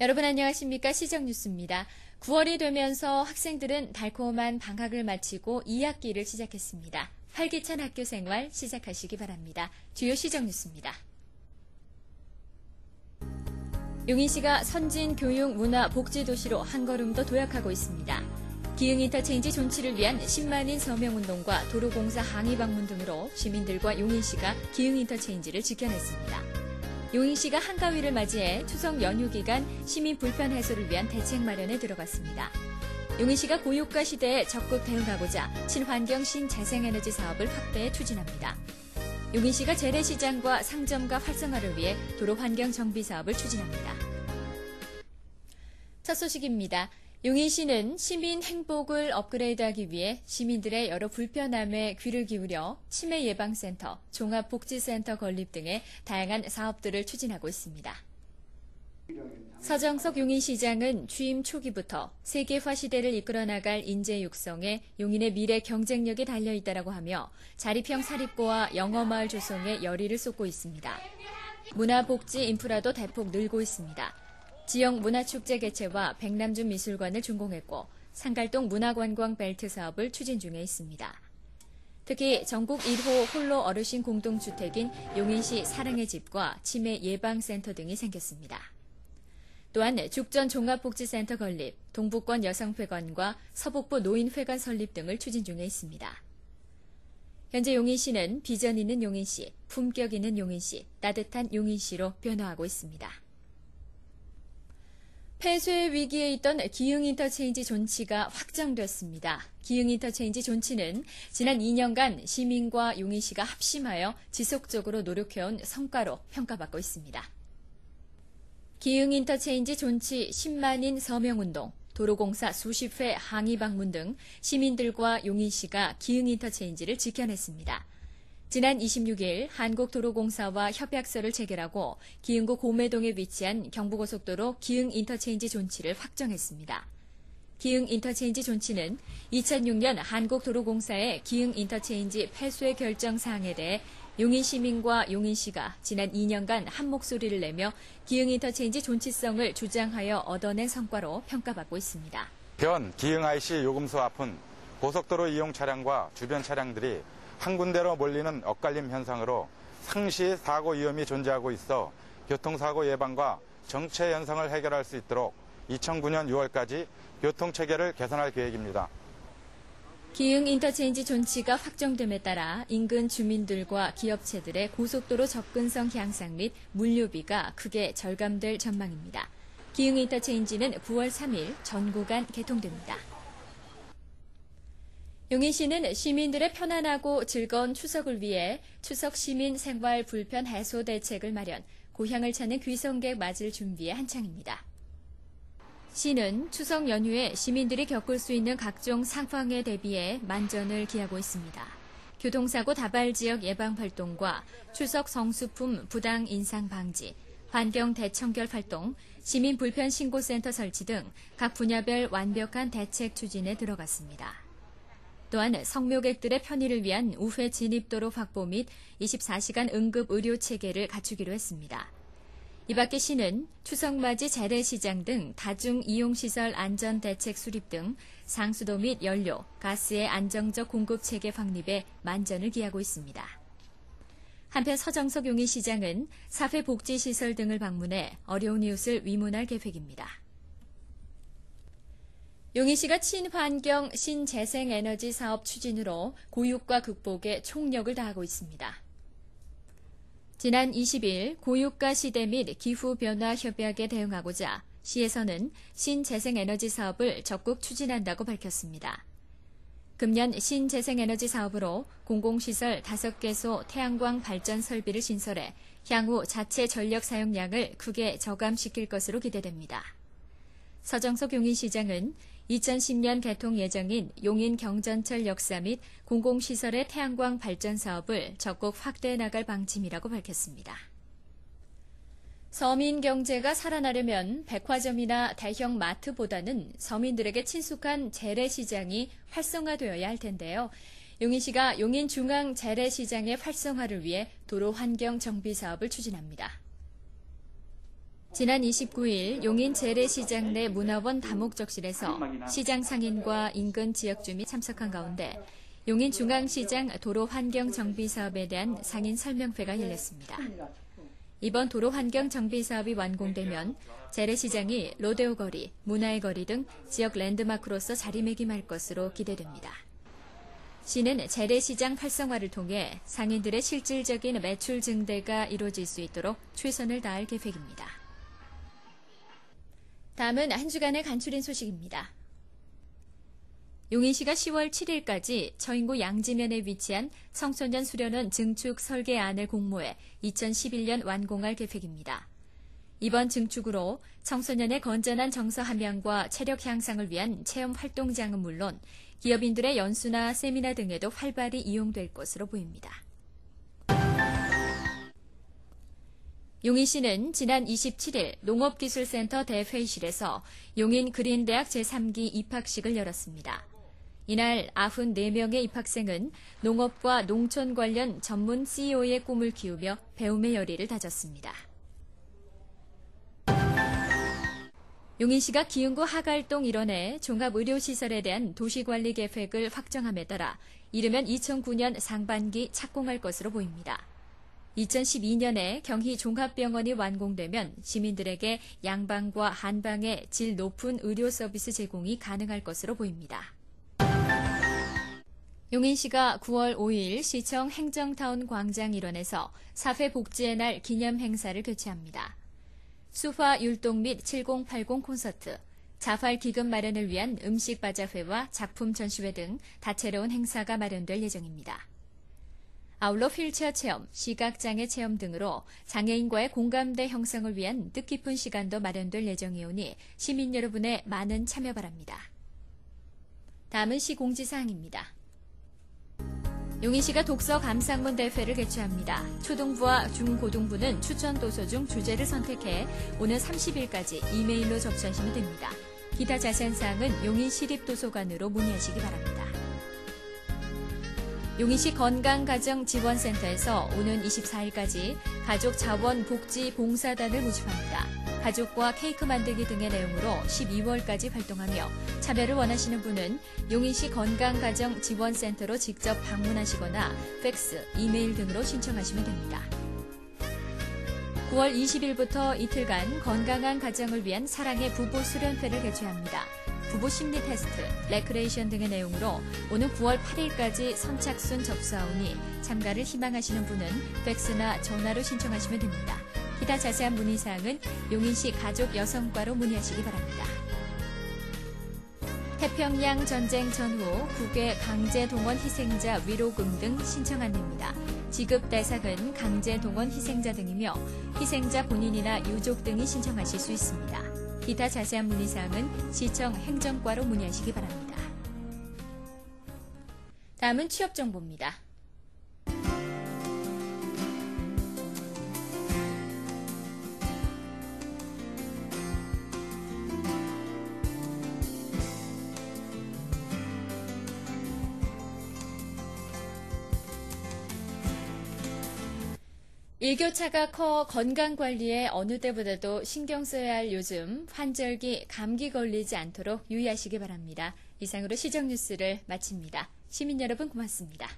여러분 안녕하십니까? 시정뉴스입니다. 9월이 되면서 학생들은 달콤한 방학을 마치고 2학기를 시작했습니다. 활기찬 학교 생활 시작하시기 바랍니다. 주요 시정뉴스입니다. 용인시가 선진 교육 문화 복지 도시로 한 걸음 더 도약하고 있습니다. 기흥 인터체인지 존치를 위한 10만인 서명운동과 도로공사 항의 방문 등으로 시민들과 용인시가 기흥 인터체인지를 지켜냈습니다. 용인시가 한가위를 맞이해 추석 연휴 기간 시민 불편 해소를 위한 대책 마련에 들어갔습니다. 용인시가 고유가 시대에 적극 대응하고자 친환경 신재생에너지 사업을 확대해 추진합니다. 용인시가 재래시장과 상점가 활성화를 위해 도로환경 정비 사업을 추진합니다. 첫 소식입니다. 용인시는 시민 행복을 업그레이드하기 위해 시민들의 여러 불편함에 귀를 기울여 치매 예방센터, 종합복지센터 건립 등의 다양한 사업들을 추진하고 있습니다. 서정석 용인시장은 취임 초기부터 세계화 시대를 이끌어 나갈 인재 육성에 용인의 미래 경쟁력이 달려있다라고 하며 자립형 사립고와 영어마을 조성에 열의를 쏟고 있습니다. 문화복지 인프라도 대폭 늘고 있습니다. 지역 문화축제 개최와 백남준 미술관을 준공했고 상갈동 문화관광 벨트 사업을 추진 중에 있습니다. 특히 전국 1호 홀로 어르신 공동주택인 용인시 사랑의 집과 치매 예방센터 등이 생겼습니다. 또한 죽전 종합복지센터 건립, 동북권 여성회관과 서북부 노인회관 설립 등을 추진 중에 있습니다. 현재 용인시는 비전 있는 용인시, 품격 있는 용인시, 따뜻한 용인시로 변화하고 있습니다. 폐쇄 위기에 있던 기흥 인터체인지 존치가 확정됐습니다. 기흥 인터체인지 존치는 지난 2년간 시민과 용인시가 합심하여 지속적으로 노력해온 성과로 평가받고 있습니다. 기흥 인터체인지 존치 10만인 서명운동, 도로공사 수십 회 항의 방문 등 시민들과 용인시가 기흥 인터체인지를 지켜냈습니다. 지난 26일 한국도로공사와 협약서를 체결하고 기흥구 고매동에 위치한 경부고속도로 기흥 인터체인지 존치를 확정했습니다. 기흥 인터체인지 존치는 2006년 한국도로공사의 기흥 인터체인지 폐쇄 결정 사항에 대해 용인 시민과 용인시가 지난 2년간 한 목소리를 내며 기흥 인터체인지 존치성을 주장하여 얻어낸 성과로 평가받고 있습니다. 현 기흥 IC 요금소 앞은 고속도로 이용 차량과 주변 차량들이 한 군데로 몰리는 엇갈림 현상으로 상시 사고 위험이 존재하고 있어 교통사고 예방과 정체 현상을 해결할 수 있도록 2009년 6월까지 교통체계를 개선할 계획입니다. 기흥 인터체인지 존치가 확정됨에 따라 인근 주민들과 기업체들의 고속도로 접근성 향상 및 물류비가 크게 절감될 전망입니다. 기흥 인터체인지는 9월 3일 전 구간 개통됩니다. 용인시는 시민들의 편안하고 즐거운 추석을 위해 추석 시민 생활 불편 해소 대책을 마련, 고향을 찾는 귀성객 맞을 준비에 한창입니다. 시는 추석 연휴에 시민들이 겪을 수 있는 각종 상황에 대비해 만전을 기하고 있습니다. 교통사고 다발 지역 예방 활동과 추석 성수품 부당 인상 방지, 환경 대청결 활동, 시민 불편 신고센터 설치 등 각 분야별 완벽한 대책 추진에 들어갔습니다. 또한 성묘객들의 편의를 위한 우회 진입도로 확보 및 24시간 응급 의료 체계를 갖추기로 했습니다. 이 밖에 시는 추석맞이 재래시장 등 다중이용시설 안전대책 수립 등 상수도 및 연료, 가스의 안정적 공급 체계 확립에 만전을 기하고 있습니다. 한편 서정석 용인시장은 사회복지시설 등을 방문해 어려운 이웃을 위문할 계획입니다. 용인시가 친환경 신재생에너지 사업 추진으로 고유가 극복에 총력을 다하고 있습니다. 지난 20일 고유가 시대 및 기후변화 협약에 대응하고자 시에서는 신재생에너지 사업을 적극 추진한다고 밝혔습니다. 금년 신재생에너지 사업으로 공공시설 5개소 태양광 발전 설비를 신설해 향후 자체 전력 사용량을 크게 저감시킬 것으로 기대됩니다. 서정석 용인시장은 2010년 개통 예정인 용인 경전철 역사 및 공공시설의 태양광 발전 사업을 적극 확대해 나갈 방침이라고 밝혔습니다. 서민 경제가 살아나려면 백화점이나 대형 마트보다는 서민들에게 친숙한 재래시장이 활성화되어야 할 텐데요. 용인시가 용인중앙 재래시장의 활성화를 위해 도로 환경 정비 사업을 추진합니다. 지난 29일 용인 재래시장 내 문화원 다목적실에서 시장 상인과 인근 지역 주민이 참석한 가운데 용인 중앙시장 도로환경정비사업에 대한 상인 설명회가 열렸습니다. 이번 도로환경정비사업이 완공되면 재래시장이 로데오 거리, 문화의 거리 등 지역 랜드마크로서 자리매김할 것으로 기대됩니다. 시는 재래시장 활성화를 통해 상인들의 실질적인 매출 증대가 이루어질 수 있도록 최선을 다할 계획입니다. 다음은 한 주간의 간추린 소식입니다. 용인시가 10월 7일까지 처인구 양지면에 위치한 청소년 수련원 증축 설계안을 공모해 2011년 완공할 계획입니다. 이번 증축으로 청소년의 건전한 정서 함양과 체력 향상을 위한 체험 활동장은 물론 기업인들의 연수나 세미나 등에도 활발히 이용될 것으로 보입니다. 용인시는 지난 27일 농업기술센터 대회의실에서 용인 그린대학 제3기 입학식을 열었습니다. 이날 94명의 입학생은 농업과 농촌 관련 전문 CEO의 꿈을 키우며 배움의 열의를 다졌습니다. 용인시가 기흥구 하갈동 일원의 종합의료시설에 대한 도시관리 계획을 확정함에 따라 이르면 2009년 상반기 착공할 것으로 보입니다. 2012년에 경희 종합병원이 완공되면 시민들에게 양방과 한방의 질 높은 의료 서비스 제공이 가능할 것으로 보입니다. 용인시가 9월 5일 시청 행정타운 광장 일원에서 사회복지의 날 기념 행사를 개최합니다. 수화 율동 및 7080 콘서트, 자활 기금 마련을 위한 음식 바자회와 작품 전시회 등 다채로운 행사가 마련될 예정입니다. 아울러 휠체어 체험, 시각장애 체험 등으로 장애인과의 공감대 형성을 위한 뜻깊은 시간도 마련될 예정이오니 시민 여러분의 많은 참여 바랍니다. 다음은 시 공지사항입니다. 용인시가 독서 감상문 대회를 개최합니다. 초등부와 중고등부는 추천 도서 중 주제를 선택해 오는 30일까지 이메일로 접수하시면 됩니다. 기타 자세한 사항은 용인시립도서관으로 문의하시기 바랍니다. 용인시 건강가정지원센터에서 오는 24일까지 가족자원복지봉사단을 모집합니다. 가족과 케이크 만들기 등의 내용으로 12월까지 활동하며 참여를 원하시는 분은 용인시 건강가정지원센터로 직접 방문하시거나 팩스, 이메일 등으로 신청하시면 됩니다. 9월 20일부터 이틀간 건강한 가정을 위한 사랑의 부부 수련회를 개최합니다. 부부 심리 테스트, 레크레이션 등의 내용으로 오는 9월 8일까지 선착순 접수하오니 참가를 희망하시는 분은 팩스나 전화로 신청하시면 됩니다. 기타 자세한 문의사항은 용인시 가족여성과로 문의하시기 바랍니다. 태평양 전쟁 전후 국외 강제동원 희생자 위로금 등 신청 안내입니다. 지급 대상은 강제동원 희생자 등이며 희생자 본인이나 유족 등이 신청하실 수 있습니다. 기타 자세한 문의사항은 시청 행정과로 문의하시기 바랍니다. 다음은 취업정보입니다. 일교차가 커 건강관리에 어느 때보다도 신경 써야 할 요즘 환절기 감기 걸리지 않도록 유의하시기 바랍니다. 이상으로 시정뉴스를 마칩니다. 시민 여러분 고맙습니다.